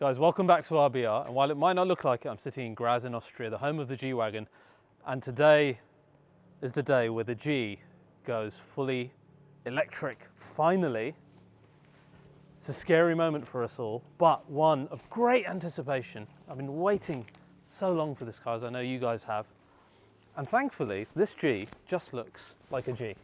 Guys, welcome back to RBR, and while it might not look like it, I'm sitting in Graz in Austria, the home of the G-Wagon, and today is the day where the G goes fully electric, finally. It's a scary moment for us all, but one of great anticipation. I've been waiting so long for this car, as I know you guys have, and thankfully, this G just looks like a G.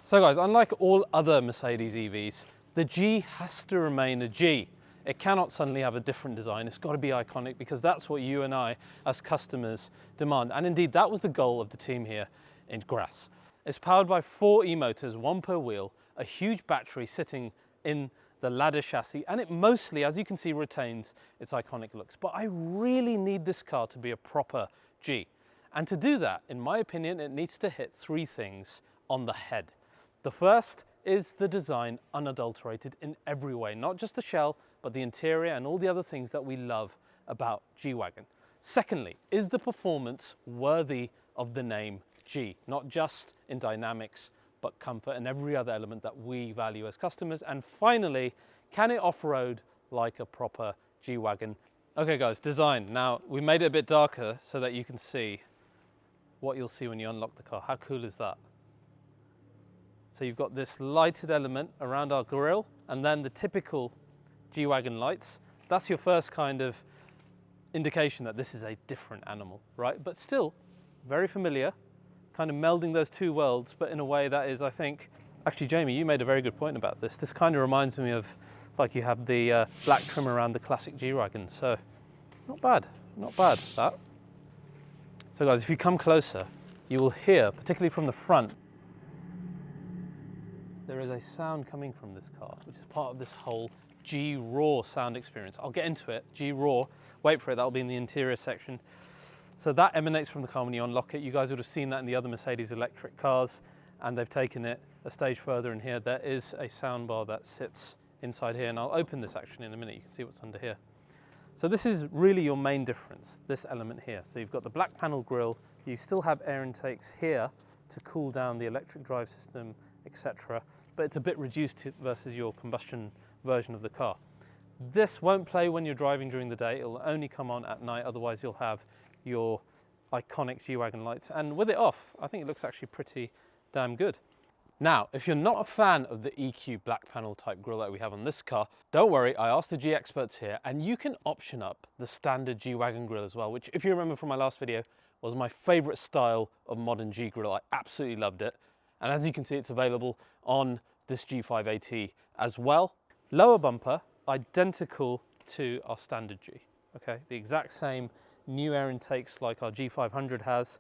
So guys, unlike all other Mercedes EVs, the G has to remain a G. It cannot suddenly have a different design. It's got to be iconic because that's what you and I as customers demand. And indeed, that was the goal of the team here in Graz. It's powered by 4 e-motors, 1 per wheel, a huge battery sitting in the ladder chassis, and it mostly, as you can see, retains its iconic looks. But I really need this car to be a proper G. And to do that, in my opinion, it needs to hit 3 things on the head. The first is the design unadulterated in every way, not just the shell, but the interior and all the other things that we love about G-Wagon. Secondly, is the performance worthy of the name G, not just in dynamics, but comfort and every other element that we value as customers. And finally, can it off-road like a proper G-Wagon? Okay guys, design. Now, we made it a bit darker so that you can see what you'll see when you unlock the car. How cool is that? So you've got this lighted element around our grille, and then the typical G-Wagon lights. That's your first kind of indication that this is a different animal, right? But still very familiar, kind of melding those two worlds, but in a way that is, I think, actually, Jamie, you made a very good point about this. This kind of reminds me of, like, you have the black trim around the classic G-Wagon. So not bad, that. So guys, if you come closer, you will hear, particularly from the front, there is a sound coming from this car, which is part of this whole G-Raw sound experience. I'll get into it, G-Raw, wait for it, that'll be in the interior section. So that emanates from the car when you unlock it. You guys would have seen that in the other Mercedes electric cars, and they've taken it a stage further in here. There is a sound bar that sits inside here, and I'll open this actually in a minute, you can see what's under here. So this is really your main difference, this element here. So you've got the black panel grille, you still have air intakes here to cool down the electric drive system, etc. But it's a bit reduced versus your combustion version of the car. This won't play when you're driving during the day, it'll only come on at night, otherwise you'll have your iconic G-Wagon lights. And with it off, I think it looks actually pretty damn good. Now, if you're not a fan of the EQ black panel type grille that we have on this car, don't worry, I asked the G experts here, and you can option up the standard G-Wagon grille as well, which, if you remember from my last video, was my favorite style of modern G grille. I absolutely loved it. And as you can see, it's available on this G580 as well. Lower bumper, identical to our standard G, okay? The exact same new air intakes like our G500 has.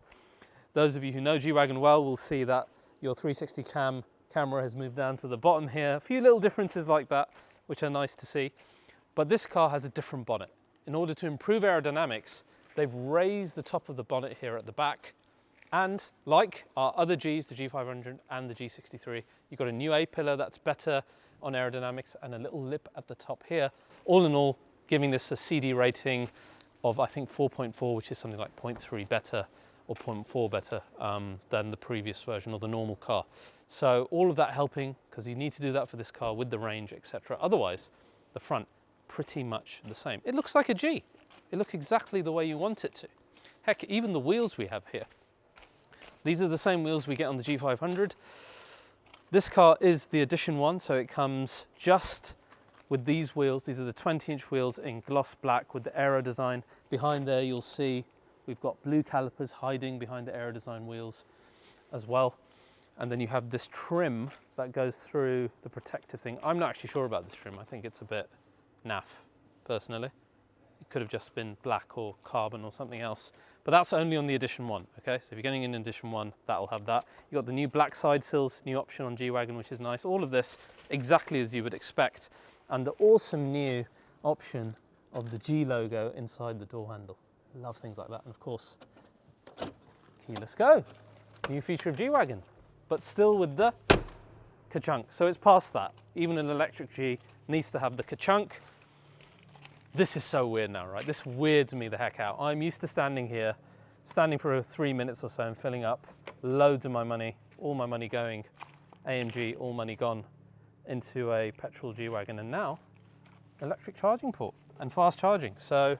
Those of you who know G-Wagon well will see that your 360 camera has moved down to the bottom here. A few little differences like that, which are nice to see. But this car has a different bonnet. In order to improve aerodynamics, they've raised the top of the bonnet here at the back. And like our other Gs, the G500 and the G63, you've got a new A-pillar that's better on aerodynamics and a little lip at the top here. All in all, giving this a CD rating of, I think, 4.4, which is something like 0.3 better or 0.4 better than the previous version or the normal car. So all of that helping, because you need to do that for this car with the range, etc. Otherwise, the front, pretty much the same. It looks like a G. It looks exactly the way you want it to. Heck, even the wheels we have here. These are the same wheels we get on the G500. This car is the Edition 1, so it comes just with these wheels. These are the 20-inch wheels in gloss black with the aero design. Behind there, you'll see we've got blue calipers hiding behind the aero design wheels as well. And then you have this trim that goes through the protective thing. I'm not actually sure about this trim. I think it's a bit naff, personally. It could have just been black or carbon or something else. But that's only on the Edition 1, okay? So if you're getting in Edition 1, that'll have that. You've got the new black side sills, new option on G-Wagon, which is nice. All of this exactly as you would expect. And the awesome new option of the G logo inside the door handle. Love things like that. And of course, keyless go. New feature of G-Wagon, but still with the ka-chunk. So it's past that. Even an electric G needs to have the ka-chunk. This is so weird now, right? This weirds me the heck out. I'm used to standing here, standing for 3 minutes or so and filling up loads of my money, all my money going AMG, all money gone into a petrol G-Wagon. And now electric charging port and fast charging. So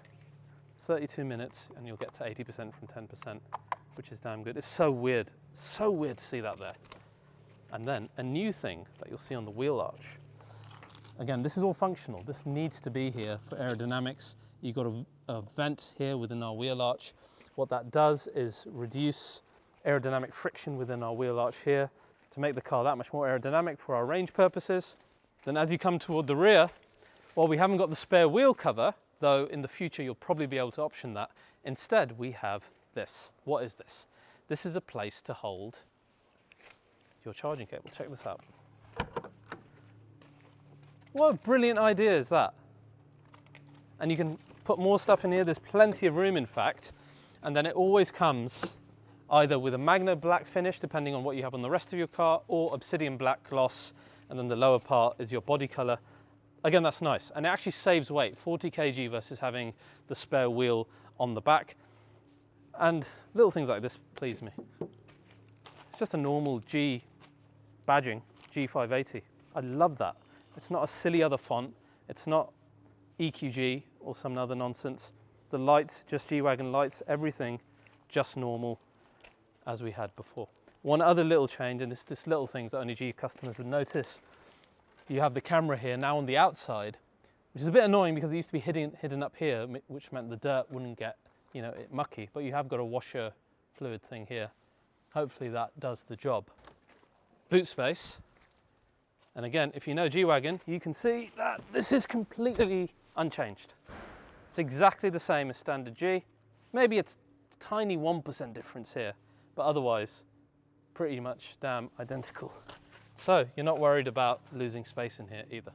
32 minutes and you'll get to 80% from 10%, which is damn good. It's so weird to see that there. And then a new thing that you'll see on the wheel arch. Again, this is all functional. This needs to be here for aerodynamics. You've got a vent here within our wheel arch. What that does is reduce aerodynamic friction within our wheel arch here to make the car that much more aerodynamic for our range purposes. Then as you come toward the rear, well, we haven't got the spare wheel cover, though in the future you'll probably be able to option that. Instead, we have this. What is this? This is a place to hold your charging cable. Check this out. What a brilliant idea is that? And you can put more stuff in here. There's plenty of room, in fact. And then it always comes either with a magno black finish, depending on what you have on the rest of your car, or obsidian black gloss. And then the lower part is your body color. Again, that's nice. And it actually saves weight, 40 kg versus having the spare wheel on the back. And little things like this please me. It's just a normal G badging, G580. I love that. It's not a silly other font. It's not EQG or some other nonsense. The lights, just G-Wagon lights, everything just normal as we had before. One other little change, and it's this little things that only G customers would notice. You have the camera here now on the outside, which is a bit annoying because it used to be hidden up here, which meant the dirt wouldn't get, it mucky. But you have got a washer fluid thing here. Hopefully that does the job. Boot space. And again, if you know G-Wagon, you can see that this is completely unchanged. It's exactly the same as standard G. Maybe it's a tiny 1% difference here, but otherwise pretty much damn identical. So you're not worried about losing space in here either.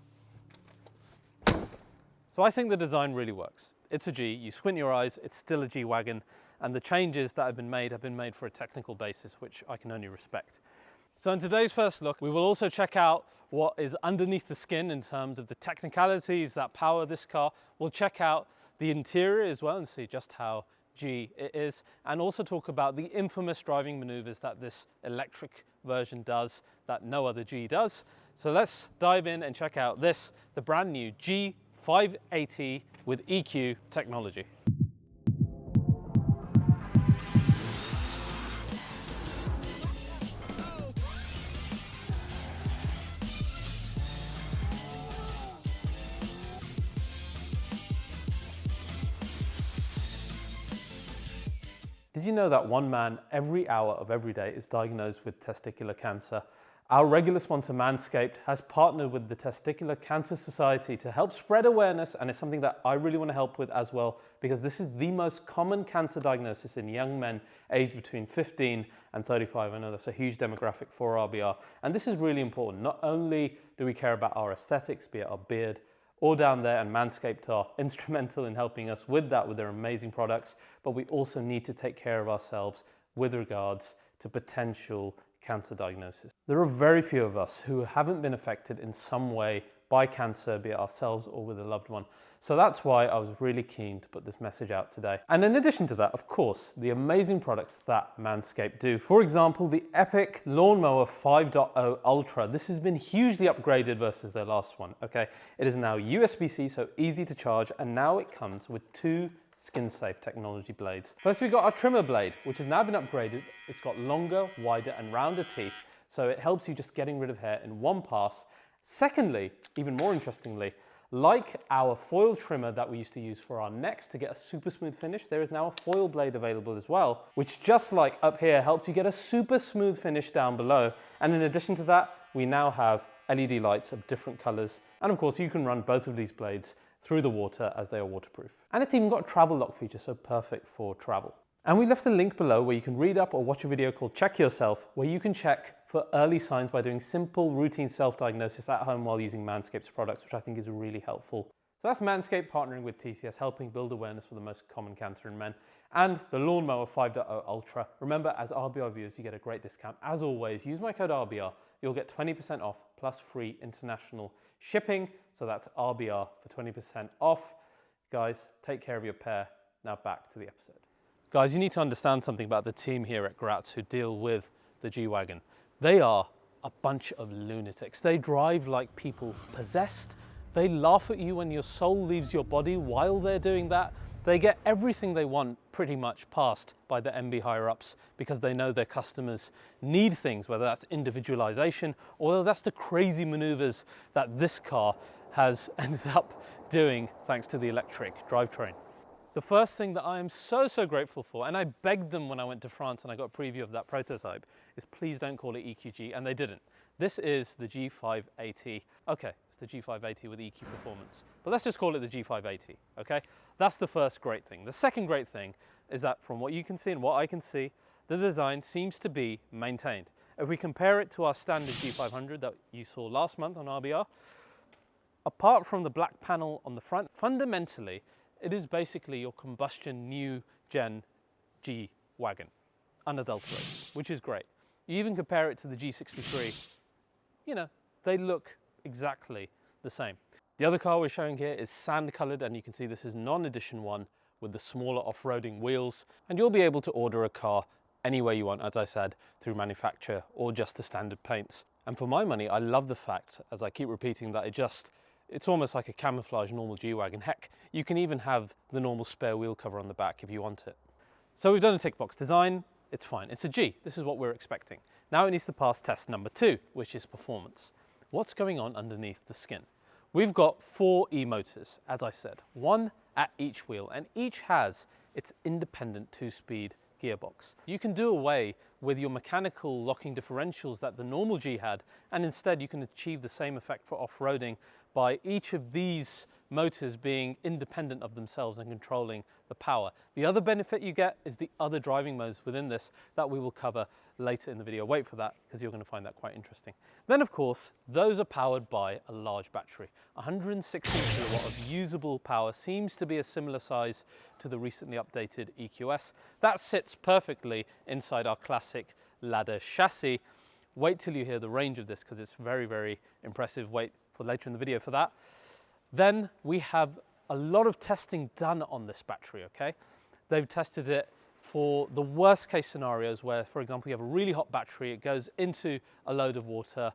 So I think the design really works. It's a G, you squint your eyes, it's still a G-Wagon, and the changes that have been made for a technical basis, which I can only respect. So in today's first look, we will also check out what is underneath the skin in terms of the technicalities that power this car. We'll check out the interior as well and see just how G it is, and also talk about the infamous driving maneuvers that this electric version does that no other G does. So let's dive in and check out this, the brand new G580 with EQ technology. Did you know that one man every hour of every day is diagnosed with testicular cancer? Our regular sponsor Manscaped has partnered with the Testicular Cancer Society to help spread awareness, and it's something that I really want to help with as well, because this is the most common cancer diagnosis in young men aged between 15 and 35. I know that's a huge demographic for RBR, and this is really important. Not only do we care about our aesthetics, be it our beard or down there, and Manscaped are instrumental in helping us with that with their amazing products, but we also need to take care of ourselves with regards to potential cancer diagnosis. There are very few of us who haven't been affected in some way by cancer, be it ourselves or with a loved one. So that's why I was really keen to put this message out today. And in addition to that, of course, the amazing products that Manscaped do. For example, the epic Lawnmower 5.0 Ultra. This has been hugely upgraded versus their last one, okay? It is now USB-C, so easy to charge, and now it comes with 2 skin-safe technology blades. First, we've got our trimmer blade, which has now been upgraded. It's got longer, wider, and rounder teeth, so it helps you just getting rid of hair in one pass. Secondly, even more interestingly, like our foil trimmer that we used to use for our necks to get a super smooth finish, there is now a foil blade available as well, which just like up here helps you get a super smooth finish down below. And in addition to that, we now have LED lights of different colors. And of course, you can run both of these blades through the water as they are waterproof. And it's even got a travel lock feature, so perfect for travel. And we left a link below where you can read up or watch a video called Check Yourself, where you can check for early signs by doing simple routine self-diagnosis at home while using Manscaped's products, which I think is really helpful. So that's Manscaped partnering with TCS, helping build awareness for the most common cancer in men. And the Lawnmower 5.0 Ultra. Remember, as RBR viewers, you get a great discount. As always, use my code RBR. You'll get 20% off plus free international shipping. So that's RBR for 20% off. Guys, take care of your pair. Now back to the episode. Guys, you need to understand something about the team here at Graz who deal with the G-Wagon. They are a bunch of lunatics. They drive like people possessed, They laugh at you when your soul leaves your body while they're doing that. They get everything they want pretty much passed by the MB higher-ups because they know their customers need things, whether that's individualization or whether that's the crazy maneuvers that this car has ended up doing thanks to the electric drivetrain. The first thing that I am so grateful for, and I begged them when I went to France and I got a preview of that prototype, is please don't call it EQG, and they didn't. This is the G580. Okay, it's the G580 with EQ performance, but let's just call it the G580, okay? That's the first great thing. The second great thing is that from what you can see and what I can see, the design seems to be maintained. If we compare it to our standard G500 that you saw last month on RBR, apart from the black panel on the front, fundamentally, it is basically your combustion new gen G-Wagon, unadulterated, which is great. You even compare it to the G63, you know, they look exactly the same. The other car we're showing here is sand colored, and you can see this is non-edition one with the smaller off-roading wheels, and you'll be able to order a car anywhere you want, as I said, through manufacturer or just the standard paints. And for my money, I love the fact, as I keep repeating, that it's almost like a camouflage normal G-Wagon. Heck, you can even have the normal spare wheel cover on the back if you want it. So we've done a tick box design, it's fine. It's a G, this is what we're expecting. Now it needs to pass test number 2, which is performance. What's going on underneath the skin? We've got 4 e-motors, as I said, one at each wheel, and each has its independent 2-speed gearbox. You can do away with your mechanical locking differentials that the normal G had, and instead you can achieve the same effect for off-roading by each of these motors being independent of themselves and controlling the power. The other benefit you get is the other driving modes within this that we will cover later in the video. Wait for that because you're going to find that quite interesting. Then of course, those are powered by a large battery. 160 kilowatt of usable power seems to be a similar size to the recently updated EQS. That sits perfectly inside our classic ladder chassis. Wait till you hear the range of this because it's very impressive. Wait for later in the video for that. Then we have a lot of testing done on this battery, okay? They've tested it for the worst case scenarios where, for example, you have a really hot battery, it goes into a load of water.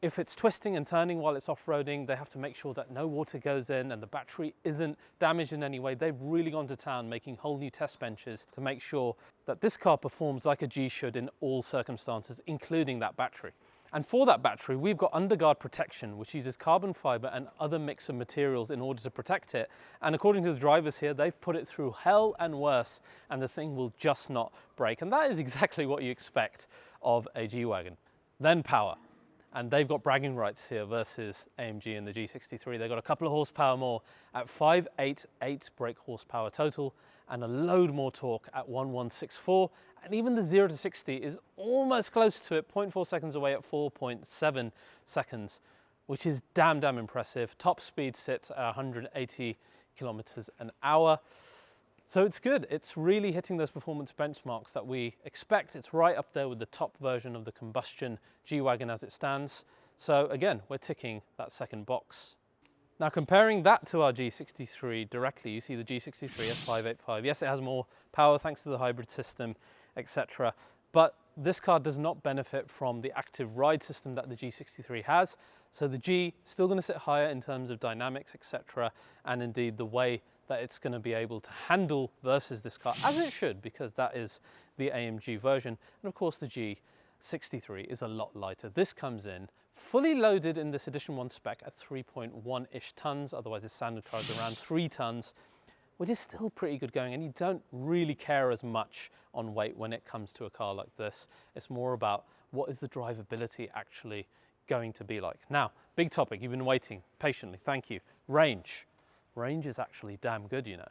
If it's twisting and turning while it's off-roading, they have to make sure that no water goes in and the battery isn't damaged in any way. They've really gone to town making whole new test benches to make sure that this car performs like a G should in all circumstances, including that battery. And for that battery, we've got underguard protection, which uses carbon fiber and other mix of materials in order to protect it. And according to the drivers here, they've put it through hell and worse, and the thing will just not break. And that is exactly what you expect of a G-Wagon. Then power. And they've got bragging rights here versus AMG and the G63. They've got a couple of horsepower more at 588 brake horsepower total and a load more torque at 1164. And even the 0 to 60 is almost close to it, 0.4 seconds away at 4.7 seconds, which is damn impressive. Top speed sits at 180 kilometers an hour. So it's good. It's really hitting those performance benchmarks that we expect. It's right up there with the top version of the combustion G-Wagon as it stands. So again, we're ticking that second box. Now comparing that to our G63 directly, you see the G63 S585. Yes, it has more power thanks to the hybrid system, etc. But this car does not benefit from the active ride system that the G63 has. So the G is still going to sit higher in terms of dynamics, etc. And indeed the way that it's going to be able to handle versus this car, as it should, because that is the AMG version. And of course the G63 is a lot lighter. This comes in fully loaded in this edition 1 spec at 3.1-ish tons, otherwise the standard car is around 3 tons, which is still pretty good going, and you don't really care as much on weight when it comes to a car like this. It's more about what is the drivability actually going to be like. Now, big topic, you've been waiting patiently, thank you. Range. Range is actually damn good, you know.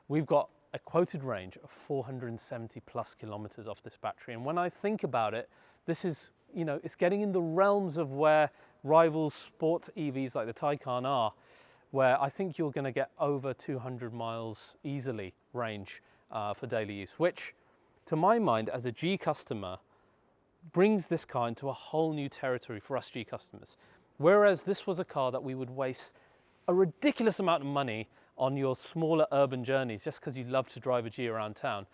We've got a quoted range of 470 plus kilometers off this battery, and when I think about it, this is, you know, it's getting in the realms of where rivals sport EVs like the Taycan are, where I think you're going to get over 200 miles easily range for daily use, which to my mind as a G customer brings this car into a whole new territory for us G customers. Whereas this was a car that we would waste a ridiculous amount of money on your smaller urban journeys just because you love to drive a G around town.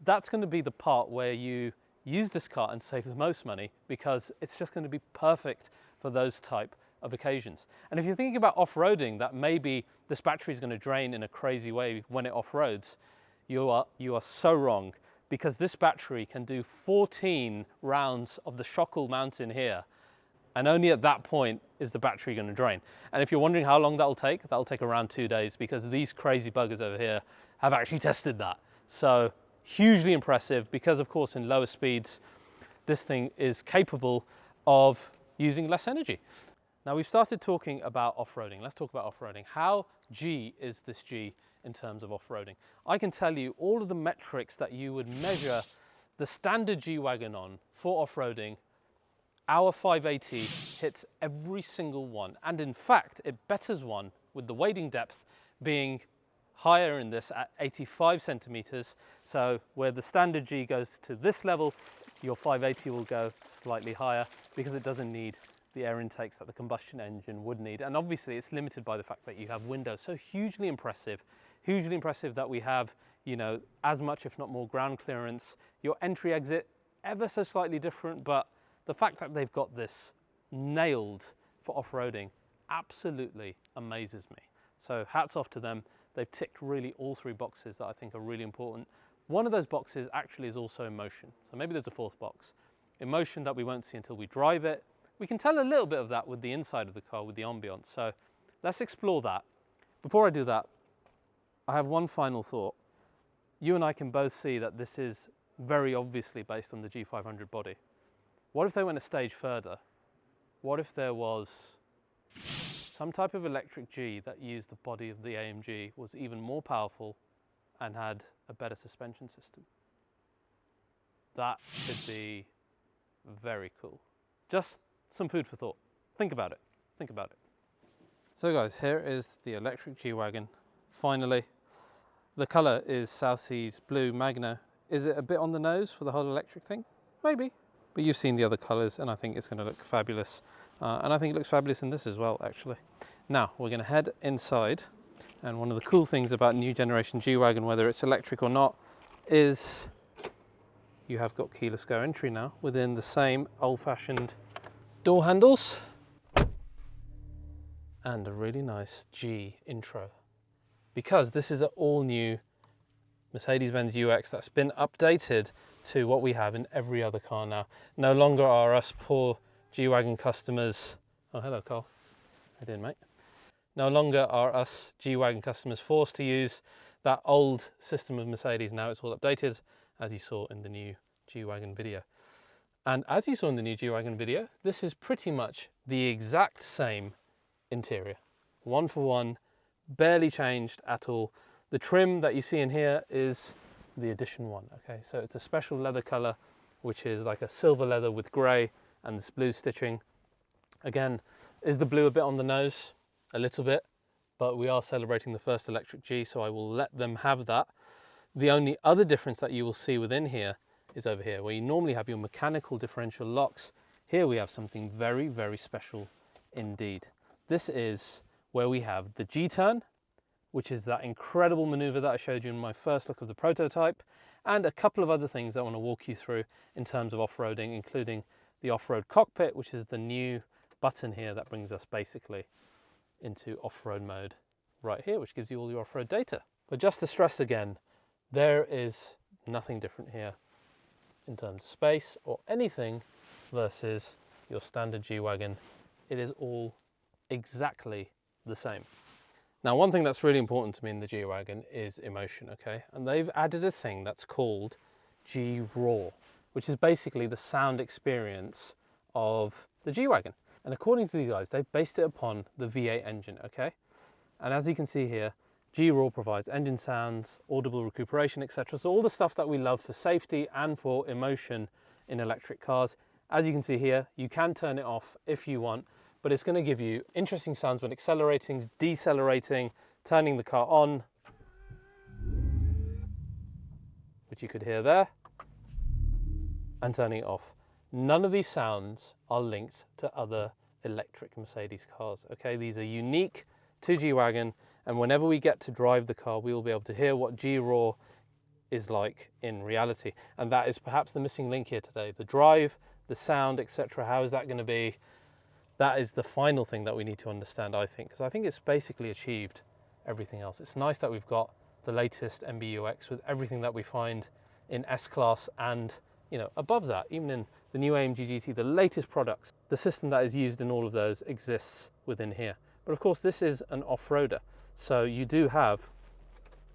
That's going to be the part where you use this car and save the most money because it's just going to be perfect for those type of occasions. And if you're thinking about off-roading, that maybe this battery is going to drain in a crazy way when it off-roads, you are so wrong, because this battery can do 14 rounds of the Schokl mountain here, and only at that point is the battery going to drain. And if you're wondering how long that'll take around 2 days, because these crazy buggers over here have actually tested that. So hugely impressive, because of course in lower speeds this thing is capable of using less energy. Now we've started talking about off-roading. Let's talk about off-roading. How G is this G in terms of off-roading? I can tell you all of the metrics that you would measure the standard G-Wagon on for off-roading. Our 580 hits every single one, and in fact it betters one, with the wading depth being higher in this at 85 centimeters. So where the standard G goes to this level, your 580 will go slightly higher, because it doesn't need the air intakes that the combustion engine would need. And obviously it's limited by the fact that you have windows. So hugely impressive that we have, you know, as much if not more ground clearance. Your entry exit ever so slightly different, but the fact that they've got this nailed for off-roading absolutely amazes me. So hats off to them. They've ticked really all 3 boxes that I think are really important. One of those boxes actually is also emotion. So maybe there's a 4th box. Emotion that we won't see until we drive it. We can tell a little bit of that with the inside of the car, with the ambience. So let's explore that. Before I do that, I have one final thought. You and I can both see that this is very obviously based on the G500 body. What if they went a stage further? What if there was some type of electric G that used the body of the AMG, was even more powerful and had a better suspension system? That could be very cool. Just some food for thought. Think about it. Think about it. So guys, here is the electric G-Wagon. Finally, the colour is South Seas Blue Magno. Is it a bit on the nose for the whole electric thing? Maybe. But you've seen the other colours, and I think it's going to look fabulous. And I think it looks fabulous in this as well, actually. Now, we're going to head inside. And one of the cool things about new generation G-Wagon, whether it's electric or not, is you have got keyless go entry now within the same old-fashioned door handles. And a really nice G intro. Because this is an all-new Mercedes-Benz UX that's been updated to what we have in every other car now. No longer are us poor G-Wagon customers... Oh, hello, Carl. How you doing, mate? No longer are us G-Wagon customers forced to use that old system of Mercedes. Now it's all updated, as you saw in the new G-Wagon video. And as you saw in the new G-Wagon video, this is pretty much the exact same interior. One for one, barely changed at all. The trim that you see in here is the Edition 1, okay? So it's a special leather color, which is like a silver leather with gray and this blue stitching. Again, is the blue a bit on the nose? A little bit, but we are celebrating the first electric G, so I will let them have that. The only other difference that you will see within here is over here, where you normally have your mechanical differential locks. Here we have something very, very special indeed. This is where we have the G-turn, which is that incredible maneuver that I showed you in my first look of the prototype, and a couple of other things that I want to walk you through in terms of off-roading, including the off-road cockpit, which is the new button here that brings us basically into off-road mode right here, which gives you all your off-road data. But just to stress again, there is nothing different here in terms of space or anything versus your standard G-Wagon. It is all exactly the same. Now, one thing that's really important to me in the G-Wagon is emotion, okay? And they've added a thing that's called G-Raw, which is basically the sound experience of the G-Wagon. And according to these guys, they've based it upon the V8 engine, okay? And as you can see here, G-Raw provides engine sounds, audible recuperation, etc. So all the stuff that we love for safety and for emotion in electric cars. As you can see here, you can turn it off if you want, but it's going to give you interesting sounds when accelerating, decelerating, turning the car on, which you could hear there, and turning it off. None of these sounds are linked to other electric Mercedes cars, okay? These are unique to G-Wagon, and whenever we get to drive the car, we will be able to hear what G-Raw is like in reality. And that is perhaps the missing link here today. The drive, the sound, etc. How is that going to be? that is the final thing that we need to understand, I think, because I think it's basically achieved everything else. It's nice that we've got the latest MBUX with everything that we find in S-Class and, you know, above that, even in the new AMG GT, the latest products. The system that is used in all of those exists within here. But of course, this is an off-roader. So you do have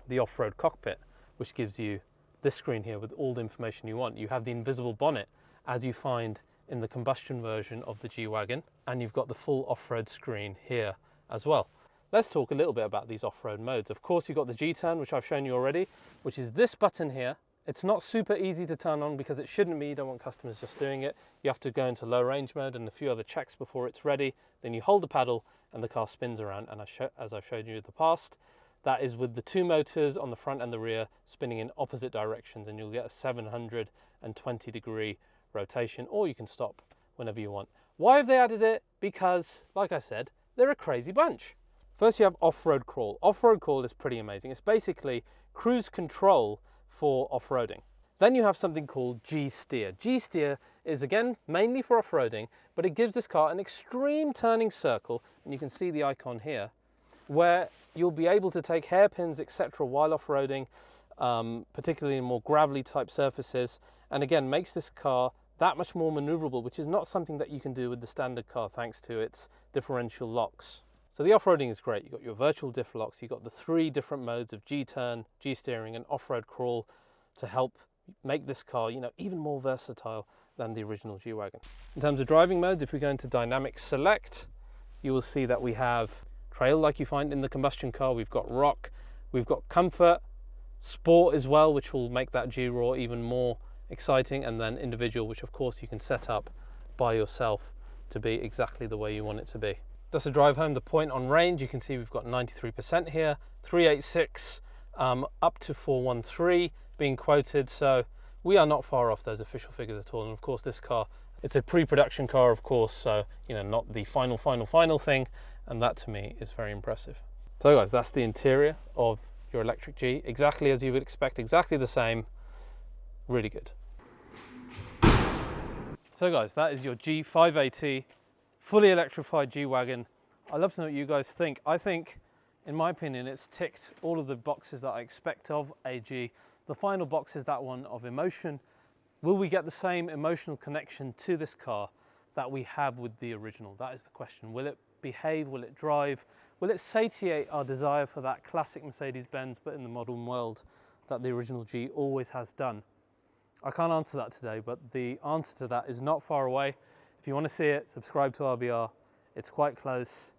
the off-road cockpit, which gives you this screen here with all the information you want. You have the invisible bonnet, as you find in the combustion version of the G-Wagon, and you've got the full off-road screen here as well. Let's talk a little bit about these off-road modes. Of course, you've got the G-turn, which I've shown you already, which is this button here. It's not super easy to turn on because it shouldn't be. You don't want customers just doing it. You have to go into low range mode and a few other checks before it's ready. Then you hold the paddle and the car spins around. And as I've showed you in the past, that is with the two motors on the front and the rear spinning in opposite directions, and you'll get a 720-degree rotation, or you can stop whenever you want. Why have they added it? Because, like I said, they're a crazy bunch. First, you have off-road crawl. Off-road crawl is pretty amazing. It's basically cruise control for off-roading. Then you have something called G-steer. G-steer is, again, mainly for off-roading, but it gives this car an extreme turning circle, and you can see the icon here, where you'll be able to take hairpins, etc., while off-roading, particularly in more gravelly type surfaces, and again makes this car that much more maneuverable, which is not something that you can do with the standard car thanks to its differential locks. So the off-roading is great. You've got your virtual diff locks, you've got the 3 different modes of G-turn, G-steering and off-road crawl to help make this car, you know, even more versatile than the original G-Wagon. In terms of driving modes, if we go into dynamic select, you will see that we have trail like you find in the combustion car, we've got rock, we've got comfort, sport as well, which will make that G-Raw even more exciting, and then individual, which of course you can set up by yourself to be exactly the way you want it to be. Just to drive home the point on range, you can see we've got 93% here, 386 up to 413 being quoted, so we are not far off those official figures at all. And of course this car, it's a pre-production car, of course, so you know, not the final thing, and that to me is very impressive. So guys, that's the interior of your electric G, exactly as you would expect, exactly the same, really good. So guys, that is your G580 fully electrified G-Wagon. I'd love to know what you guys think. I think, in my opinion, it's ticked all of the boxes that I expect of a G. The final box is that one of emotion. Will we get the same emotional connection to this car that we have with the original? That is the question. Will it behave? Will it drive? Will it satiate our desire for that classic Mercedes-Benz, but in the modern world, that the original G always has done? I can't answer that today, but the answer to that is not far away. If you want to see it, subscribe to RBR. It's quite close.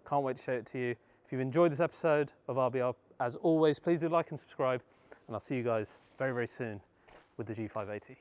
Can't wait to show it to you. If you've enjoyed this episode of RBR, as always, please do like and subscribe, and I'll see you guys very, very soon with the G580.